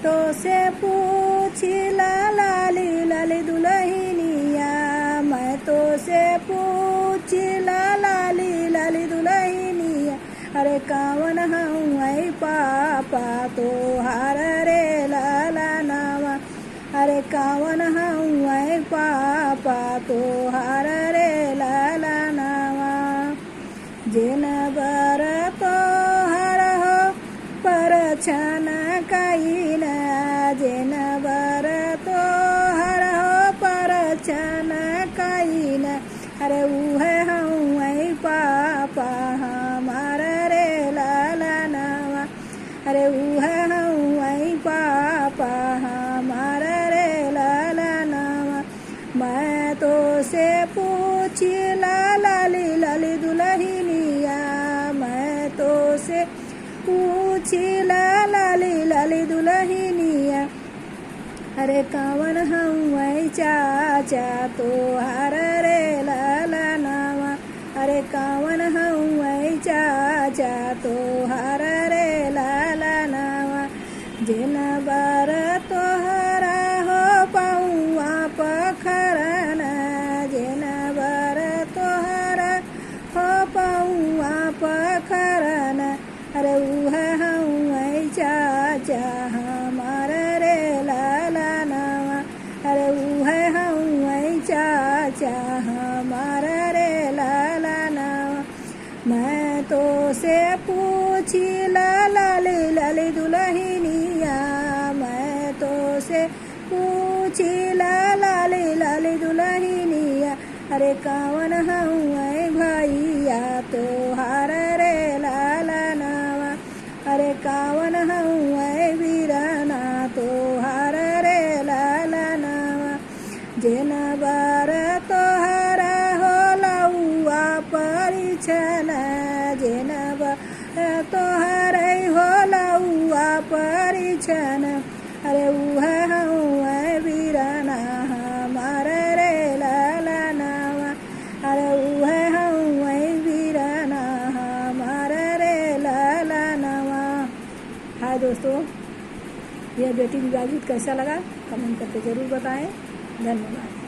तो से पूछी लाली लाली दुल्हनिया, मैं तो से पूछी लाली लाली दुल्हनिया, अरे कावन हूँ आई पापा तोहार रे लाला नावा, अरे कावन हूँ आई पापा तोहार रे लाला नावा। जिन बर तोहर हो परछन कईन, जिन बर तोहर हो परछन कईन, अरे उहे हूँ आई पापा हमार रे लाला नावा, अरे उहे हूँ आई पापा हमार रे लाला नावा। मैं तो से पूछी लाली लाली दुल्हनिया, मैं तो से पूछी लाली लाली दुल्हनिया, अरे कावन हूँ आई चाचा तोहार रे लाला नावा, अरे कावन हूँ आई चाचा तोहार रे लाला नावा। जिन बर तोहरा हो पौआ पखरन, जिन बर तोहरा हो पौआ पखरन, अरे उहे हूँ आई चाचा हमार रे लाला नावा, अरे उहे हूँ आई चाचा हमार रे लाला नावा। मैं तो से पूछी लाली लाली दुल्हनिया, मैं तो से पूछी लाली लाली दुल्हनिया, अरे कावन हूँ आई भैया तोहार रे लाला नावा, अरे कावन हूँ आई वीराना तोहार रे लाला नावा। जिन बर तोहरा हो लौआ परिछन, जिन बर तोहर हो लौआ परिछन, अरे उहे हूँ आई वीराना हमार रे लाला नावा, अरे उहे हूँ आई वीराना हमार रे लाला नावा। हाय दोस्तों, यह बेटी विवाह गीत कैसा लगा कमेंट करके ज़रूर बताएं। धन्यवाद।